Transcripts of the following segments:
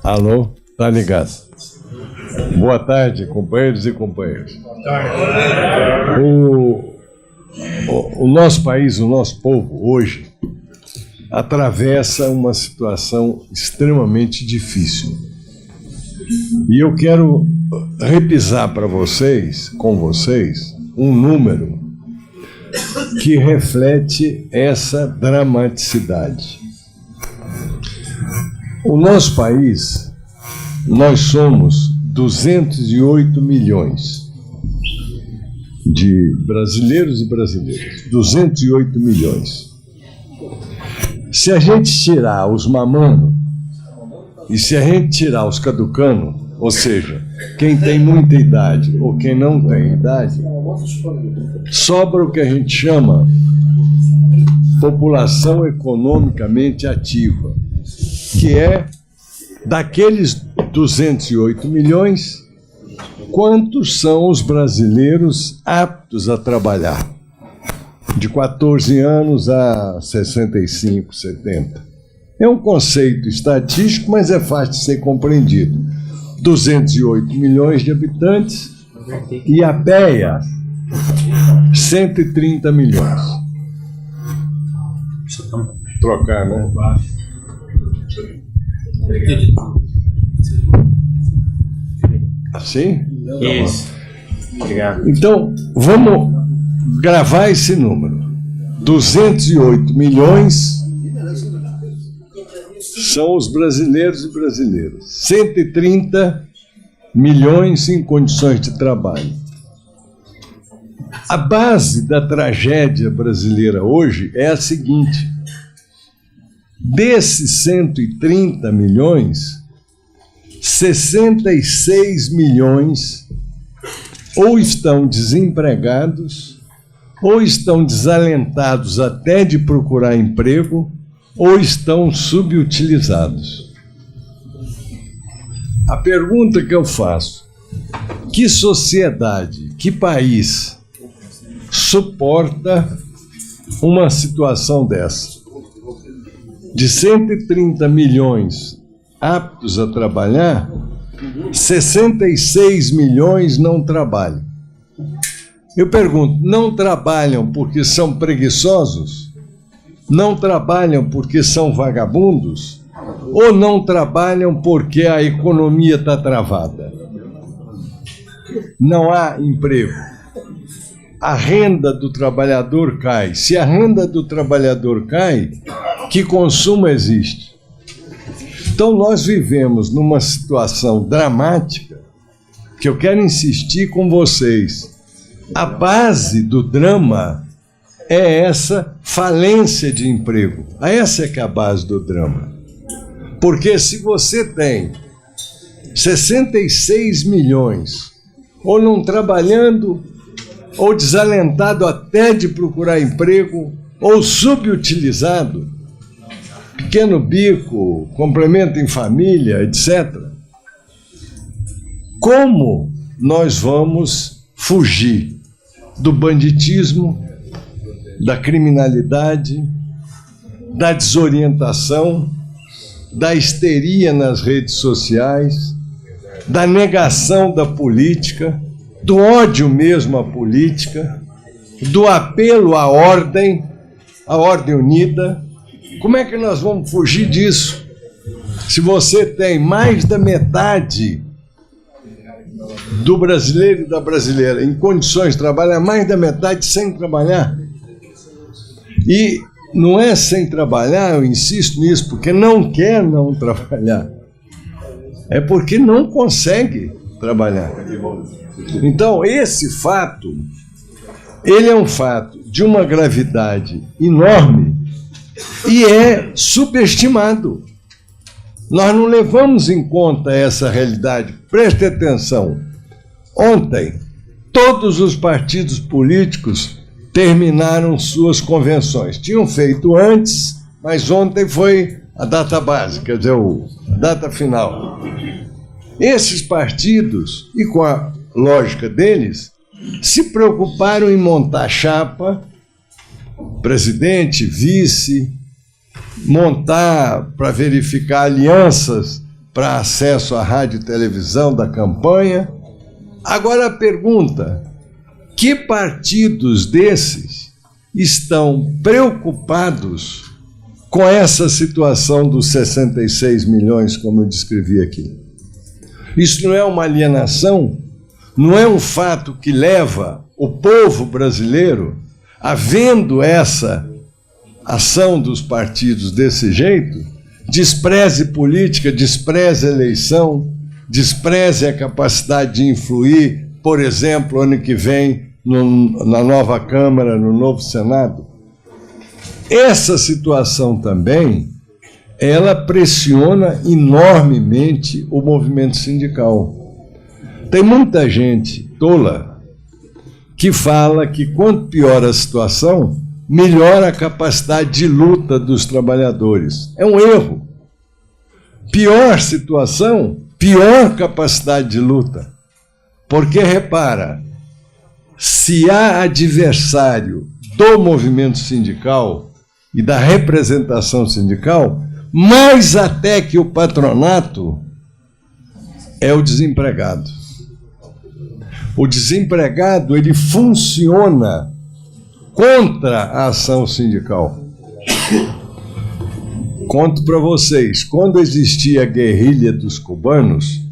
Alô? Tá ligado. Boa tarde, companheiros e companheiras. O nosso país, o nosso povo, hoje, atravessa uma situação extremamente difícil. E eu quero repisar para vocês, com vocês, um número que reflete essa dramaticidade. O nosso país, nós somos 208 milhões de brasileiros e brasileiras. 208 milhões. Se a gente tirar os mamanos e se a gente tirar os caducanos, ou seja, quem tem muita idade ou quem não tem idade, sobra o que a gente chama população economicamente ativa, que é daqueles 208 milhões, quantos são os brasileiros aptos a trabalhar? De 14 anos a 65, 70. É um conceito estatístico, mas é fácil de ser compreendido. 208 milhões de habitantes e a PEA, 130 milhões. Trocar, né? Assim? Isso. Obrigado. Então, vamos gravar esse número. 208 milhões são os brasileiros e brasileiras. 130 milhões em condições de trabalho. A base da tragédia brasileira hoje é a seguinte: desses 130 milhões, 66 milhões ou estão desempregados, ou estão desalentados até de procurar emprego, ou estão subutilizados. A pergunta que eu faço: que sociedade, que país suporta uma situação dessa? De 130 milhões aptos a trabalhar, 66 milhões não trabalham. Eu pergunto, não trabalham porque são preguiçosos? Não trabalham porque são vagabundos? Ou não trabalham porque a economia está travada? Não há emprego. A renda do trabalhador cai. Se a renda do trabalhador cai, que consumo existe? Então, nós vivemos numa situação dramática que eu quero insistir com vocês. A base do drama é essa falência de emprego. Essa é que é a base do drama. Porque se você tem 66 milhões, ou não trabalhando, ou desalentado até de procurar emprego, ou subutilizado, pequeno bico, complemento em família, etc. Como nós vamos fugir do banditismo, da criminalidade, da desorientação, da histeria nas redes sociais, da negação da política, do ódio mesmo à política, do apelo à ordem unida? Como é que nós vamos fugir disso? Se você tem mais da metade do brasileiro e da brasileira em condições de trabalhar, mais da metade sem trabalhar. E não é sem trabalhar, eu insisto nisso, porque não quer não trabalhar. É porque não consegue trabalhar. Então, esse fato, ele é um fato de uma gravidade enorme e é subestimado. Nós não levamos em conta essa realidade. Preste atenção. Ontem, todos os partidos políticos terminaram suas convenções. Tinham feito antes, mas ontem foi a data básica, quer dizer, a data final. Esses partidos, e com a lógica deles, se preocuparam em montar chapa, presidente, vice, montar para verificar alianças para acesso à rádio e televisão da campanha. Agora a pergunta: que partidos desses estão preocupados com essa situação dos 66 milhões, como eu descrevi aqui? Isso não é uma alienação? Não é um fato que leva o povo brasileiro, havendo essa ação dos partidos desse jeito, despreze política, despreze eleição, despreze a capacidade de influir, por exemplo, ano que vem, na nova Câmara, no novo Senado? Essa situação também, ela pressiona enormemente o movimento sindical. Tem muita gente tola que fala que quanto pior a situação, melhor a capacidade de luta dos trabalhadores. É um erro. Pior situação, pior capacidade de luta. Porque, repara, se há adversário do movimento sindical e da representação sindical, mais até que o patronato, é o desempregado. O desempregado, ele funciona contra a ação sindical. Conto para vocês, quando existia a guerrilha dos cubanos,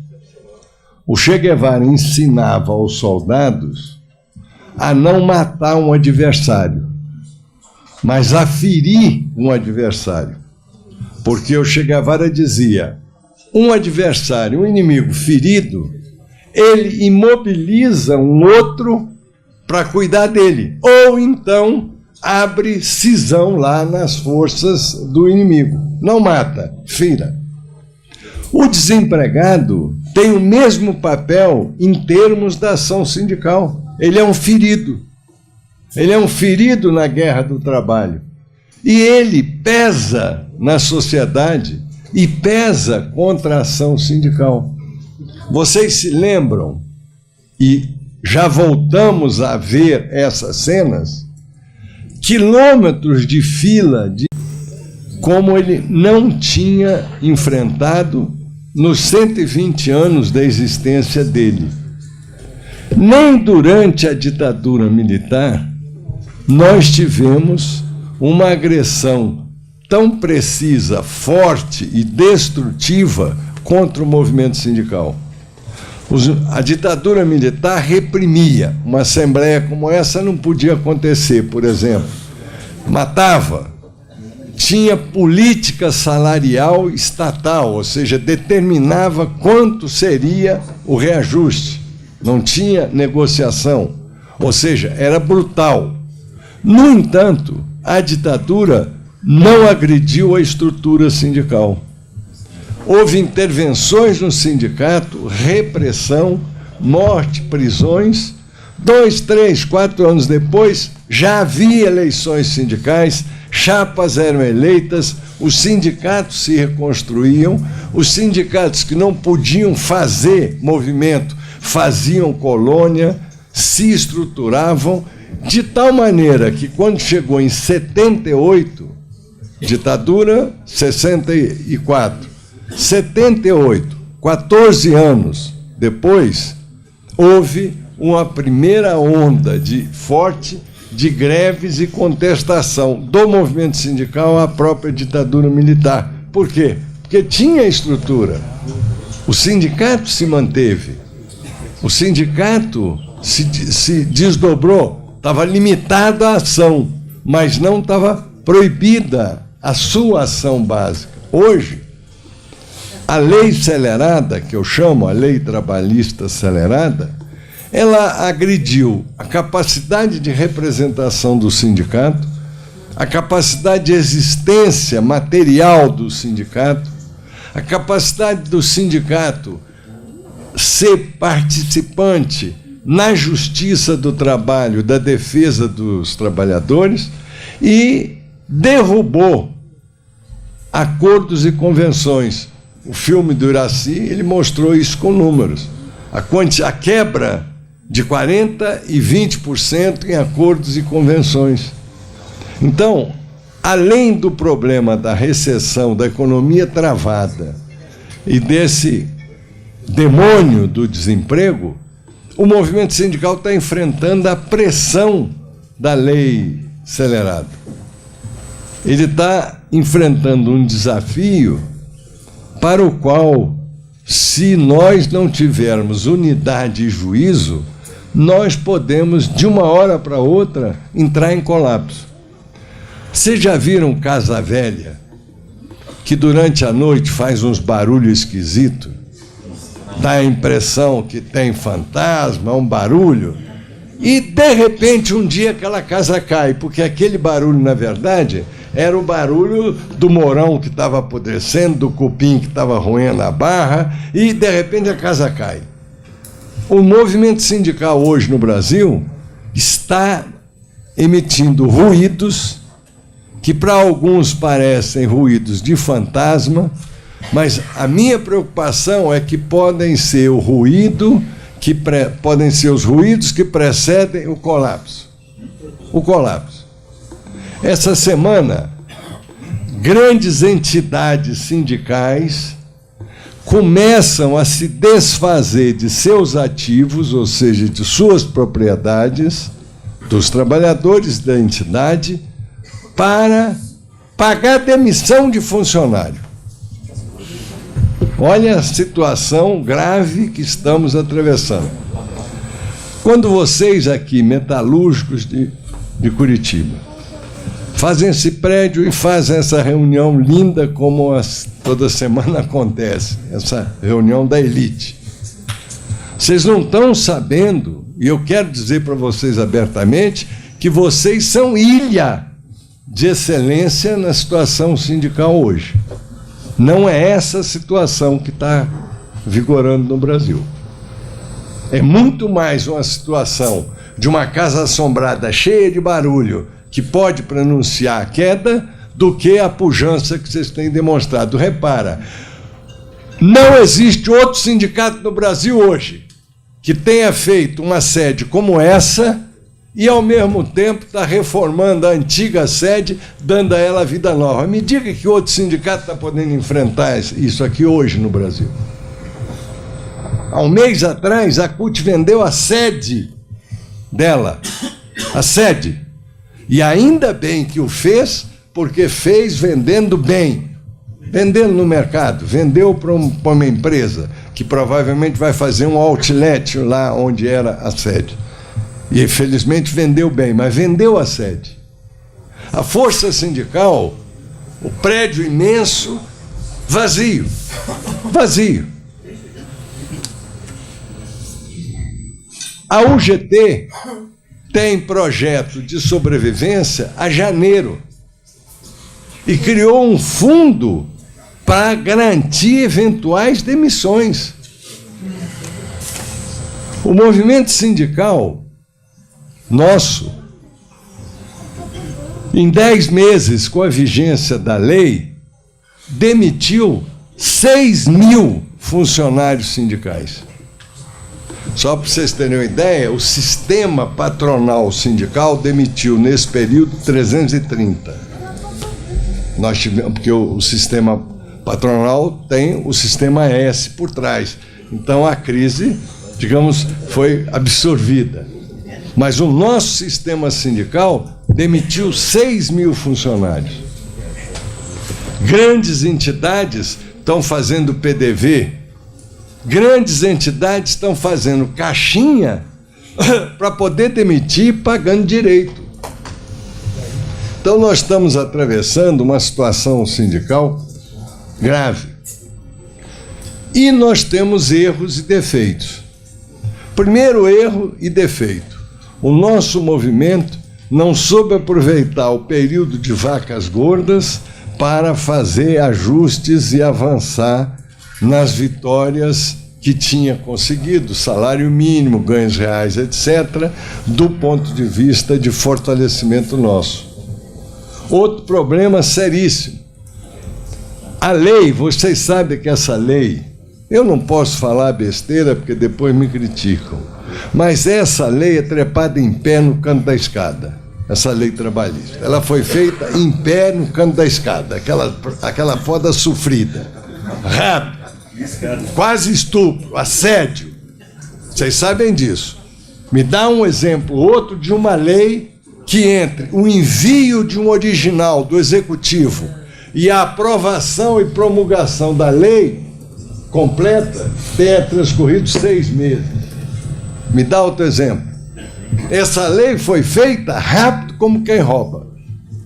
o Che Guevara ensinava aos soldados a não matar um adversário, mas a ferir um adversário. Porque o Che Guevara dizia: um adversário, um inimigo ferido, ele imobiliza um outro para cuidar dele, ou então abre cisão lá nas forças do inimigo. Não mata, fira. O desempregado tem o mesmo papel em termos da ação sindical. Ele é um ferido. Ele é um ferido na guerra do trabalho. E ele pesa na sociedade e pesa contra a ação sindical. Vocês se lembram, e já voltamos a ver essas cenas, quilômetros de fila, como ele não tinha enfrentado nos 120 anos da existência dele. Nem durante a ditadura militar nós tivemos uma agressão tão precisa, forte e destrutiva contra o movimento sindical. A ditadura militar reprimia. Uma assembleia como essa não podia acontecer, por exemplo. Matava. Tinha política salarial estatal, ou seja, determinava quanto seria o reajuste. Não tinha negociação, ou seja, era brutal. No entanto, a ditadura não agrediu a estrutura sindical. Houve intervenções no sindicato, repressão, morte, prisões. 2, 3, 4 anos depois, já havia eleições sindicais, chapas eram eleitas, os sindicatos se reconstruíam, os sindicatos que não podiam fazer movimento, faziam colônia, se estruturavam, de tal maneira que, quando chegou em 78, ditadura 64, 78, 14 anos depois, houve uma primeira onda forte de greves e contestação do movimento sindical à própria ditadura militar. Por quê? Porque tinha estrutura. O sindicato se manteve. O sindicato se desdobrou. Estava limitado à ação, mas não estava proibida a sua ação básica. Hoje, a lei acelerada, que eu chamo a lei trabalhista acelerada, ela agrediu a capacidade de representação do sindicato, a capacidade de existência material do sindicato, a capacidade do sindicato ser participante na justiça do trabalho, da defesa dos trabalhadores, e derrubou acordos e convenções. O filme do Iraci, ele mostrou isso com números. A quebra de 40% e 20% em acordos e convenções. Então, além do problema da recessão, da economia travada e desse demônio do desemprego, o movimento sindical está enfrentando a pressão da lei acelerada. Ele está enfrentando um desafio para o qual, se nós não tivermos unidade e juízo, nós podemos, de uma hora para outra, entrar em colapso. Vocês já viram casa velha, que durante a noite faz uns barulhos esquisitos? Dá a impressão que tem fantasma, um barulho, e, de repente, um dia aquela casa cai, porque aquele barulho, na verdade, era o barulho do morão que estava apodrecendo, do cupim que estava roendo a barra, e, de repente, a casa cai. O movimento sindical hoje no Brasil está emitindo ruídos que para alguns parecem ruídos de fantasma, mas a minha preocupação é que podem ser os ruídos que precedem o colapso. O colapso. Essa semana, grandes entidades sindicais começam a se desfazer de seus ativos, ou seja, de suas propriedades, dos trabalhadores da entidade, para pagar demissão de funcionário. Olha a situação grave que estamos atravessando. Quando vocês aqui, metalúrgicos de Curitiba, fazem esse prédio e fazem essa reunião linda como toda semana acontece, essa reunião da elite, vocês não estão sabendo, e eu quero dizer para vocês abertamente, que vocês são ilha de excelência na situação sindical hoje. Não é essa a situação que está vigorando no Brasil. É muito mais uma situação de uma casa assombrada cheia de barulho que pode pronunciar a queda do que a pujança que vocês têm demonstrado. Repara, não existe outro sindicato no Brasil hoje que tenha feito uma sede como essa e, ao mesmo tempo, está reformando a antiga sede, dando a ela vida nova. Me diga que outro sindicato está podendo enfrentar isso aqui hoje no Brasil. Há um mês atrás, a CUT vendeu a sede dela, a sede. E ainda bem que o fez, porque fez vendendo bem, vendendo no mercado, vendeu para uma empresa que provavelmente vai fazer um outlet lá onde era a sede. E, infelizmente, vendeu bem, mas vendeu a sede. A força sindical, o prédio imenso, vazio. Vazio. A UGT tem projeto de sobrevivência a janeiro e criou um fundo para garantir eventuais demissões. O movimento sindical nosso, em 10 meses com a vigência da lei, demitiu 6.000 funcionários sindicais. Só para vocês terem uma ideia, o sistema patronal sindical demitiu, nesse período, 330. Nós tivemos, porque o sistema patronal tem o sistema S por trás. Então, a crise, digamos, foi absorvida. Mas o nosso sistema sindical demitiu 6.000 funcionários. Grandes entidades estão fazendo PDV, grandes entidades estão fazendo caixinha para poder demitir pagando direito. Então, nós estamos atravessando uma situação sindical grave. E nós temos erros e defeitos. Primeiro erro e defeito. O nosso movimento não soube aproveitar o período de vacas gordas para fazer ajustes e avançar nas vitórias que tinha conseguido, salário mínimo, ganhos reais, etc., do ponto de vista de fortalecimento nosso. Outro problema seríssimo. A lei, vocês sabem que essa lei, eu não posso falar besteira porque depois me criticam, mas essa lei é trepada em pé no canto da escada, essa lei trabalhista. Ela foi feita em pé no canto da escada, aquela poda sofrida, rápida. quase estupro, assédio. Vocês sabem disso. Me dá um exemplo, outro, de uma lei que entre o envio de um original do Executivo e a aprovação e promulgação da lei completa tenha transcorrido 6 meses. Me dá outro exemplo. Essa lei foi feita rápido como quem rouba,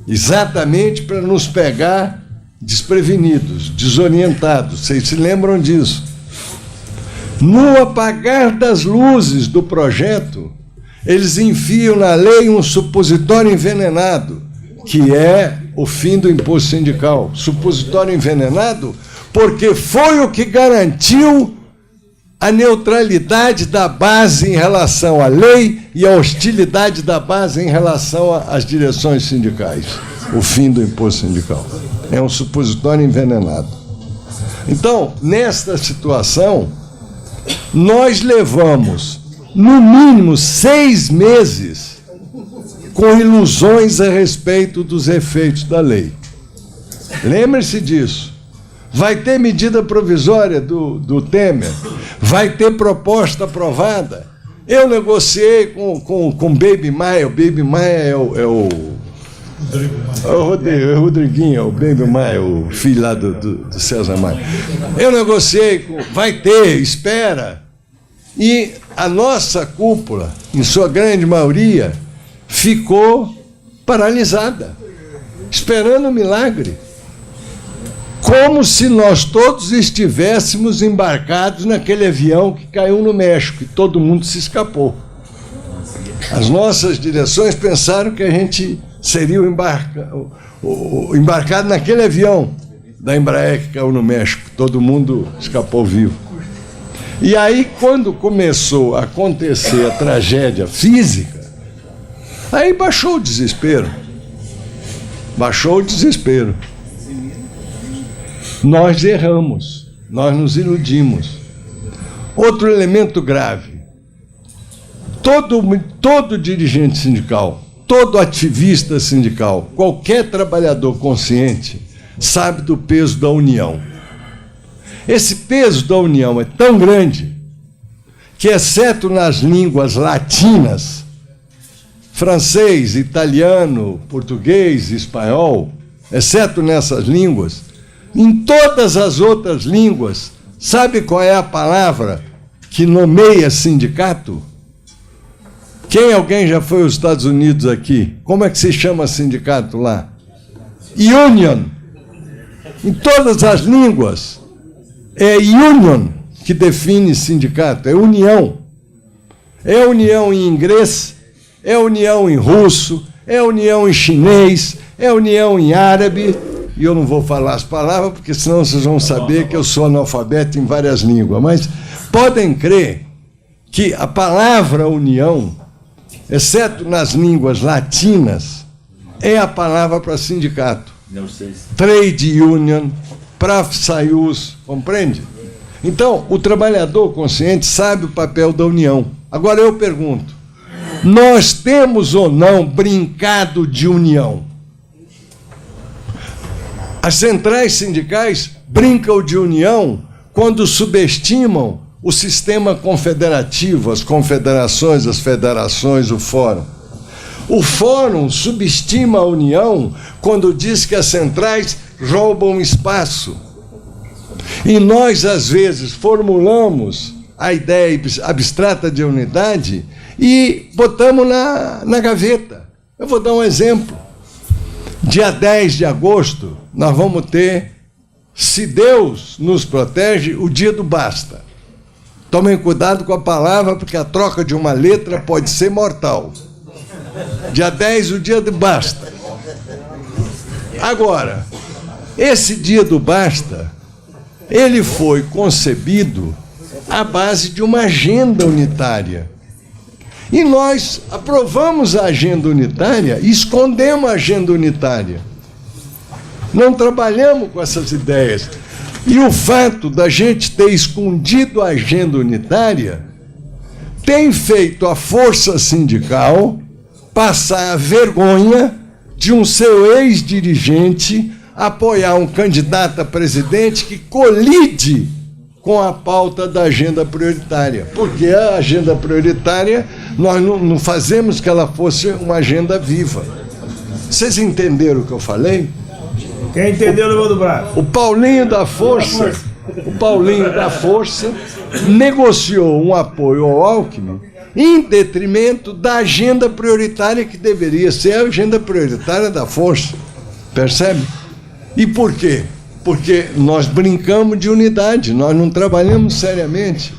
exatamente para nos pegar desprevenidos, desorientados. Vocês se lembram disso? No apagar das luzes do projeto, eles enfiam na lei um supositório envenenado, que é o fim do imposto sindical. Supositório envenenado porque foi o que garantiu a neutralidade da base em relação à lei e a hostilidade da base em relação às direções sindicais. O fim do imposto sindical. É um supositório envenenado. Então, nesta situação, nós levamos, no mínimo, 6 meses com ilusões a respeito dos efeitos da lei. Lembre-se disso. Vai ter medida provisória do Temer, vai ter proposta aprovada. Eu negociei com Baby Maia, o Baby Maia é o Rodriguinho, o Baby Maia, o filho lá do César Maia. Eu negociei com... Vai ter, espera. E a nossa cúpula, em sua grande maioria, ficou paralisada, esperando um milagre. Como se nós todos estivéssemos embarcados naquele avião que caiu no México e todo mundo se escapou. As nossas direções pensaram que a gente seria embarcado naquele avião da Embraer que caiu no México. Todo mundo escapou vivo. E aí, quando começou a acontecer a tragédia física, aí baixou o desespero. Baixou o desespero. Nós erramos, nós nos iludimos. Outro elemento grave. Todo dirigente sindical, todo ativista sindical, qualquer trabalhador consciente, sabe do peso da união. Esse peso da união é tão grande que, exceto nas línguas latinas, francês, italiano, português, espanhol, exceto nessas línguas, em todas as outras línguas, sabe qual é a palavra que nomeia sindicato? Alguém já foi aos Estados Unidos aqui? Como é que se chama sindicato lá? Union. Em todas as línguas, é union que define sindicato, é união. É união em inglês, é união em russo, é união em chinês, é união em árabe. E eu não vou falar as palavras, porque senão vocês vão saber que eu sou analfabeto em várias línguas. Mas podem crer que a palavra união, exceto nas línguas latinas, é a palavra para sindicato. Trade union, Profsayus, compreende? Então, o trabalhador consciente sabe o papel da união. Agora eu pergunto, nós temos ou não brincado de união? As centrais sindicais brincam de união quando subestimam o sistema confederativo, as confederações, as federações, o fórum. O fórum subestima a união quando diz que as centrais roubam espaço. E nós, às vezes, formulamos a ideia abstrata de unidade e botamos na gaveta. Eu vou dar um exemplo. Dia 10 de agosto, nós vamos ter, se Deus nos protege, o dia do basta. Tomem cuidado com a palavra, porque a troca de uma letra pode ser mortal. Dia 10, o dia do basta. Agora, esse dia do basta, ele foi concebido à base de uma agenda unitária. E nós aprovamos a agenda unitária e escondemos a agenda unitária. Não trabalhamos com essas ideias. E o fato da gente ter escondido a agenda unitária tem feito a força sindical passar a vergonha de um seu ex-dirigente apoiar um candidato a presidente que colide com a pauta da agenda prioritária. Porque a agenda prioritária, nós não fazemos que ela fosse uma agenda viva. Vocês entenderam o que eu falei? Quem entendeu, levou do braço. O Paulinho da Força negociou um apoio ao Alckmin em detrimento da agenda prioritária que deveria ser a agenda prioritária da Força. Percebe? E por quê? Porque nós brincamos de unidade, nós não trabalhamos seriamente.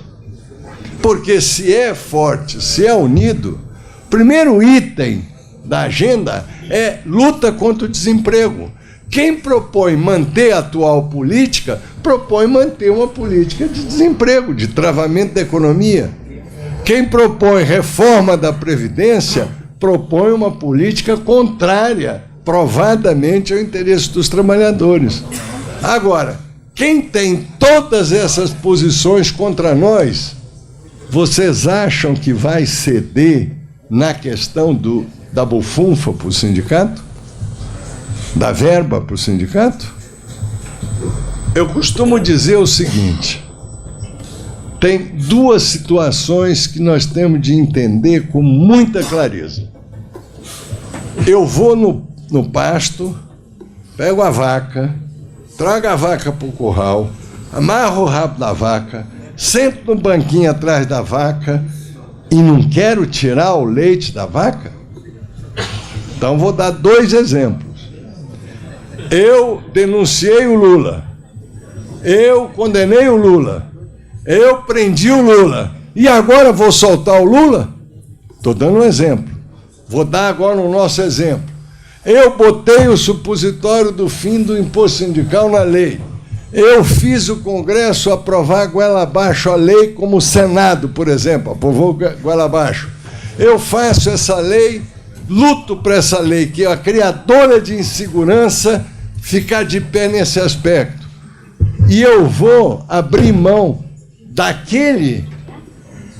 Porque se é forte, se é unido, o primeiro item da agenda é luta contra o desemprego. Quem propõe manter a atual política, propõe manter uma política de desemprego, de travamento da economia. Quem propõe reforma da Previdência, propõe uma política contrária, provadamente, ao interesse dos trabalhadores. Agora, quem tem todas essas posições contra nós, vocês acham que vai ceder na questão da bufunfa para o sindicato? Da verba para o sindicato? Eu costumo dizer o seguinte: tem duas situações que nós temos de entender com muita clareza. Eu vou no pasto, pego a vaca, trago a vaca para o curral, amarro o rabo da vaca, sento no banquinho atrás da vaca e não quero tirar o leite da vaca? Então vou dar dois exemplos. Eu denunciei o Lula, eu condenei o Lula, eu prendi o Lula, e agora vou soltar o Lula? Estou dando um exemplo. Vou dar agora o nosso exemplo. Eu botei o supositório do fim do imposto sindical na lei. Eu fiz o Congresso aprovar goela abaixo a lei, como o Senado, por exemplo, aprovou goela abaixo. Eu faço essa lei, luto por essa lei, que é a criadora de insegurança, ficar de pé nesse aspecto. E eu vou abrir mão daquele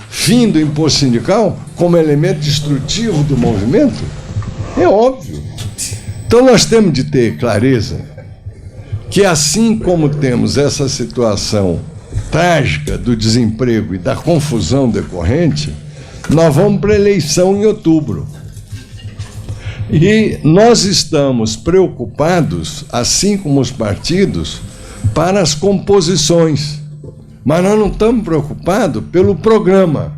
fim do imposto sindical como elemento destrutivo do movimento? É óbvio. Então nós temos de ter clareza que, assim como temos essa situação trágica do desemprego e da confusão decorrente, nós vamos para a eleição em outubro. E nós estamos preocupados, assim como os partidos, para as composições. Mas nós não estamos preocupados pelo programa.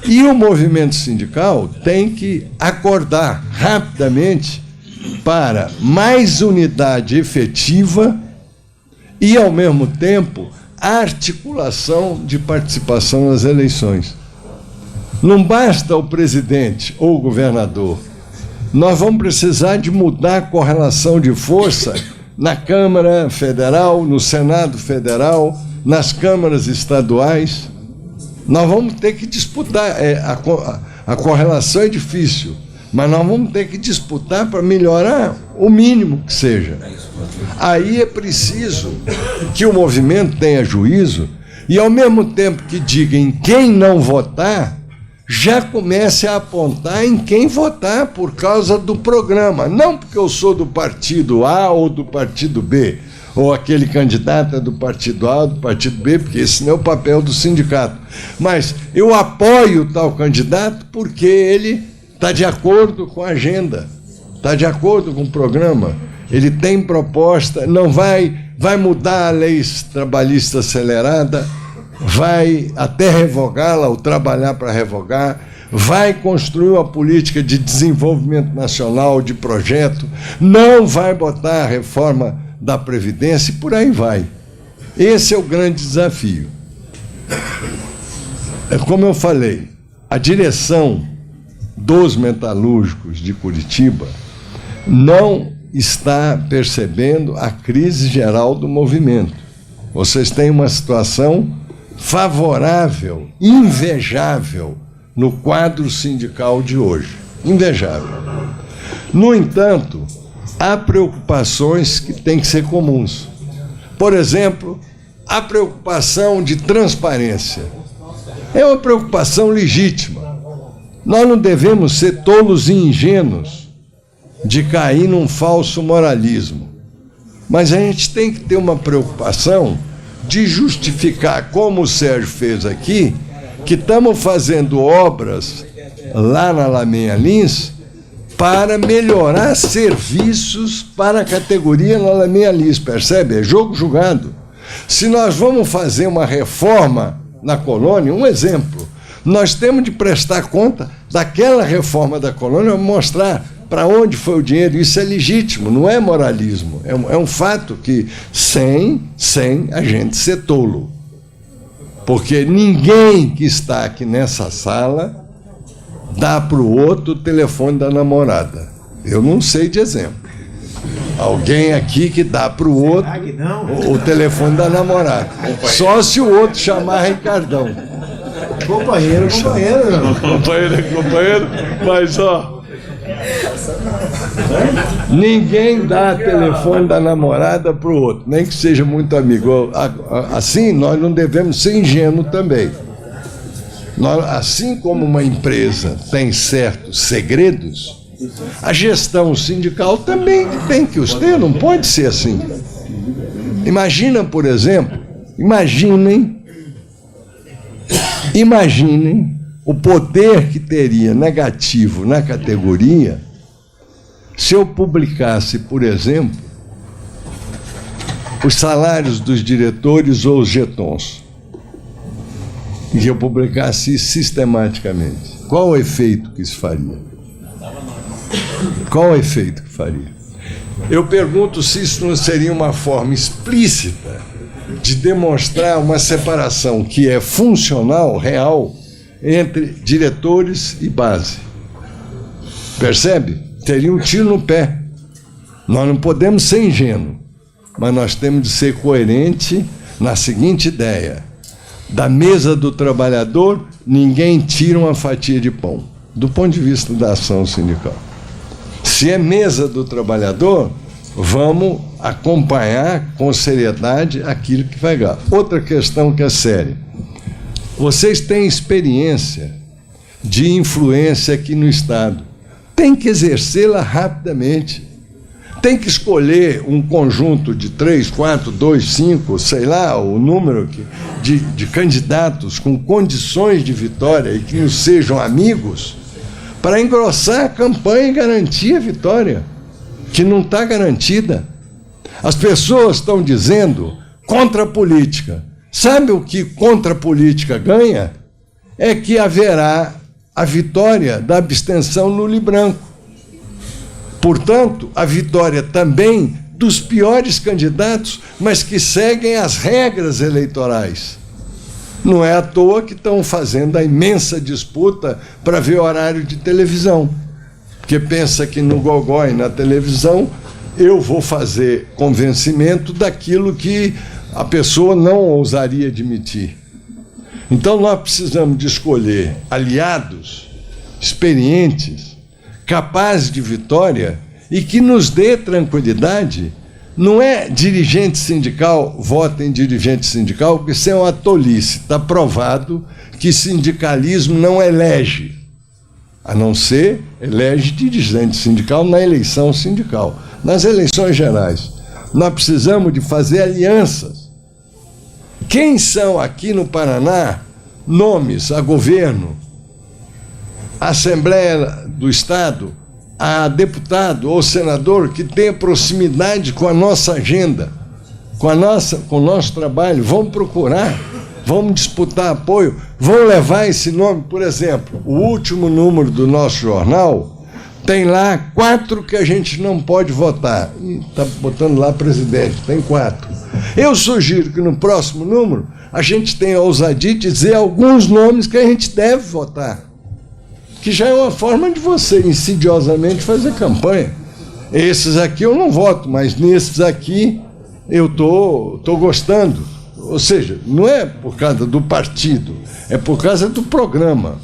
E o movimento sindical tem que acordar rapidamente para mais unidade efetiva e, ao mesmo tempo, articulação de participação nas eleições. Não basta o presidente ou o governador. Nós vamos precisar de mudar a correlação de força na Câmara Federal, no Senado Federal, nas câmaras estaduais. Nós vamos ter que disputar. A correlação é difícil, mas nós vamos ter que disputar para melhorar o mínimo que seja. Aí é preciso que o movimento tenha juízo e, ao mesmo tempo que diga em quem não votar, já comece a apontar em quem votar por causa do programa. Não porque eu sou do partido A ou do partido B, ou aquele candidato é do partido A ou do partido B, porque esse não é o papel do sindicato. Mas eu apoio tal candidato porque ele está de acordo com a agenda, está de acordo com o programa, ele tem proposta, não vai mudar a lei trabalhista acelerada, vai até revogá-la ou trabalhar para revogar, vai construir uma política de desenvolvimento nacional, de projeto, não vai botar a reforma da Previdência e por aí vai. Esse é o grande desafio. Como eu falei, a direção dos metalúrgicos de Curitiba não está percebendo a crise geral do movimento. Vocês têm uma situação favorável, invejável, no quadro sindical de hoje. Invejável. No entanto, há preocupações que têm que ser comuns. Por exemplo, a preocupação de transparência. É uma preocupação legítima. Nós não devemos ser tolos e ingênuos de cair num falso moralismo. Mas a gente tem que ter uma preocupação de justificar, como o Sérgio fez aqui, que estamos fazendo obras lá na Lameia Lins para melhorar serviços para a categoria na Lameia Lins, percebe? É jogo jogado. Se nós vamos fazer uma reforma na colônia, um exemplo, nós temos de prestar conta daquela reforma da colônia, mostrar para onde foi o dinheiro. Isso é legítimo, não é moralismo. É um fato que sem a gente ser tolo. Porque ninguém que está aqui nessa sala dá para o outro o telefone da namorada. Eu não sei de exemplo. Alguém aqui que dá para o outro o telefone da namorada. Só se o outro chamar Ricardão. Companheiro. Companheiro, mas ó. Ninguém dá telefone da namorada para o outro, nem que seja muito amigo. Assim, nós não devemos ser ingênuos também. Assim como uma empresa tem certos segredos, a gestão sindical também tem que os ter, não pode ser assim. Imagina, por exemplo, imaginem o poder que teria negativo na categoria se eu publicasse, por exemplo, os salários dos diretores ou os jetons, e eu publicasse isso sistematicamente. Qual o efeito que isso faria? Qual o efeito que faria? Eu pergunto se isso não seria uma forma explícita de demonstrar uma separação que é funcional, real, entre diretores e base. Percebe? Teria um tiro no pé. Nós não podemos ser ingênuos, mas nós temos de ser coerentes na seguinte ideia: da mesa do trabalhador, ninguém tira uma fatia de pão, do ponto de vista da ação sindical. Se é mesa do trabalhador, vamos acompanhar com seriedade aquilo que vai ganhar. Outra questão que é séria. Vocês têm experiência de influência aqui no Estado. Tem que exercê-la rapidamente. Tem que escolher um conjunto de 3, 4, 2, 5, sei lá, o número de candidatos com condições de vitória e que nos sejam amigos, para engrossar a campanha e garantir a vitória, que não está garantida. As pessoas estão dizendo contra a política. Sabe o que contra a política ganha? É que haverá a vitória da abstenção nulo e branco. Portanto, a vitória também dos piores candidatos, mas que seguem as regras eleitorais. Não é à toa que estão fazendo a imensa disputa para ver horário de televisão. Porque pensa que no gogó e na televisão eu vou fazer convencimento daquilo que a pessoa não ousaria admitir. Então nós precisamos de escolher aliados experientes, capazes de vitória e que nos dê tranquilidade. Não é dirigente sindical, vota em dirigente sindical, porque isso é uma tolice. Está provado que sindicalismo não elege, a não ser elege dirigente sindical na eleição sindical. Nas eleições gerais, nós precisamos de fazer alianças. Quem são aqui no Paraná nomes a governo, a Assembleia do Estado, a deputado ou senador que tenha proximidade com a nossa agenda, com o nosso trabalho? Vamos procurar, vamos disputar apoio, vamos levar esse nome. Por exemplo, o último número do nosso jornal tem lá 4 que a gente não pode votar. Está botando lá presidente, tem 4. Eu sugiro que no próximo número a gente tenha a ousadia de dizer alguns nomes que a gente deve votar, que já é uma forma de você insidiosamente fazer campanha. Esses aqui eu não voto, mas nesses aqui eu tô gostando. Ou seja, não é por causa do partido, é por causa do programa.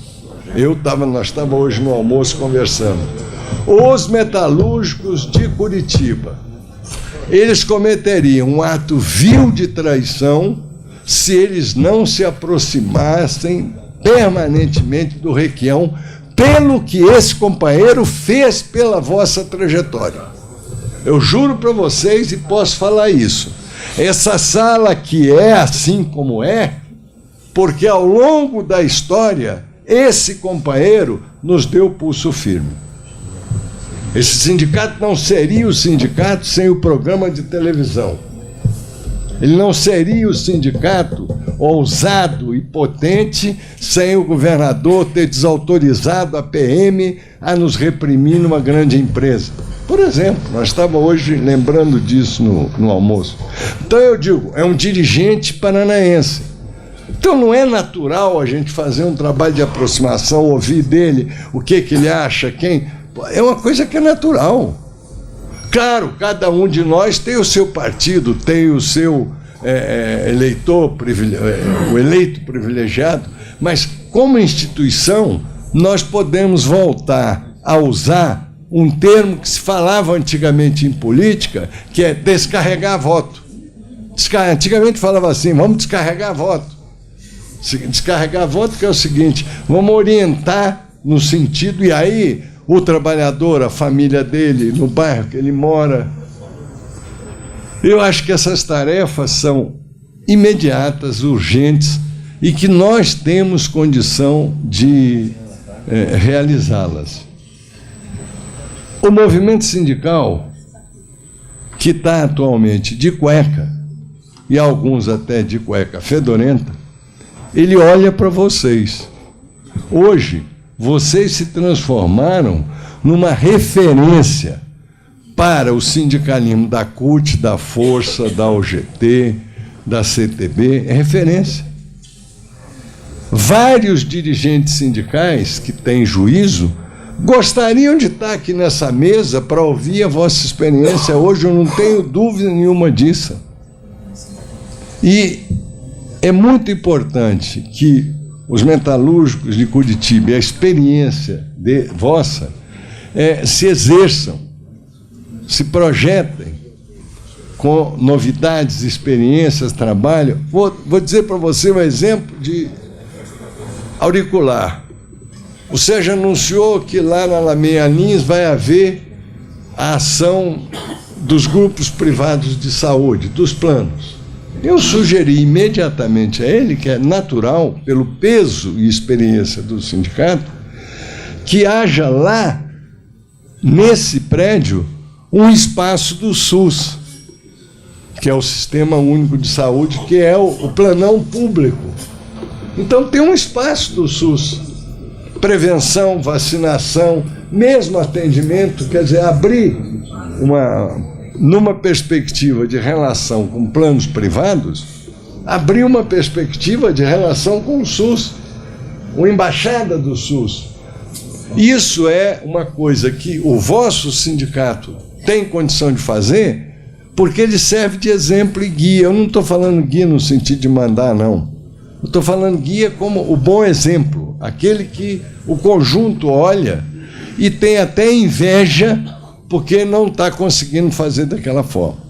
Nós estávamos hoje no almoço conversando. Os metalúrgicos de Curitiba, eles cometeriam um ato vil de traição se eles não se aproximassem permanentemente do Requião, pelo que esse companheiro fez pela vossa trajetória. Eu juro para vocês e posso falar isso. Essa sala que é assim como é, porque ao longo da história, esse companheiro nos deu pulso firme. Esse sindicato não seria o sindicato sem o programa de televisão. Ele não seria o sindicato ousado e potente sem o governador ter desautorizado a PM a nos reprimir numa grande empresa. Por exemplo, nós estávamos hoje lembrando disso no almoço. Então eu digo, é um dirigente paranaense. Então não é natural a gente fazer um trabalho de aproximação, ouvir dele o que ele acha, quem... É uma coisa que é natural. Claro, cada um de nós tem o seu partido, tem o seu o eleito privilegiado, mas como instituição nós podemos voltar a usar um termo que se falava antigamente em política, que é descarregar voto. Antigamente falava assim, vamos descarregar voto. Descarregar voto que é o seguinte, vamos orientar no sentido, e aí o trabalhador, a família dele, no bairro que ele mora. Eu acho que essas tarefas são imediatas, urgentes, e que nós temos condição de realizá-las. O movimento sindical, que está atualmente de cueca, e alguns até de cueca fedorenta, ele olha para vocês. Hoje, vocês se transformaram numa referência para o sindicalismo da CUT, da Força, da UGT, da CTB, é referência. Vários dirigentes sindicais que têm juízo gostariam de estar aqui nessa mesa para ouvir a vossa experiência hoje, eu não tenho dúvida nenhuma disso. E é muito importante que os metalúrgicos de Curitiba e a experiência vossa se exerçam, se projetem com novidades, experiências, trabalho. Vou dizer para você um exemplo de auricular. O Sérgio anunciou que lá na Lameia Lins vai haver a ação dos grupos privados de saúde, dos planos. Eu sugeri imediatamente a ele, que é natural, pelo peso e experiência do sindicato, que haja lá, nesse prédio, um espaço do SUS, que é o Sistema Único de Saúde, que é o planão público. Então tem um espaço do SUS, prevenção, vacinação, mesmo atendimento, quer dizer, abrir numa perspectiva de relação com planos privados, abrir uma perspectiva de relação com o SUS, uma embaixada do SUS. Isso é uma coisa que o vosso sindicato tem condição de fazer, porque ele serve de exemplo e guia. Eu não estou falando guia no sentido de mandar, não. Eu estou falando guia como o bom exemplo, aquele que o conjunto olha e tem até inveja porque não está conseguindo fazer daquela forma.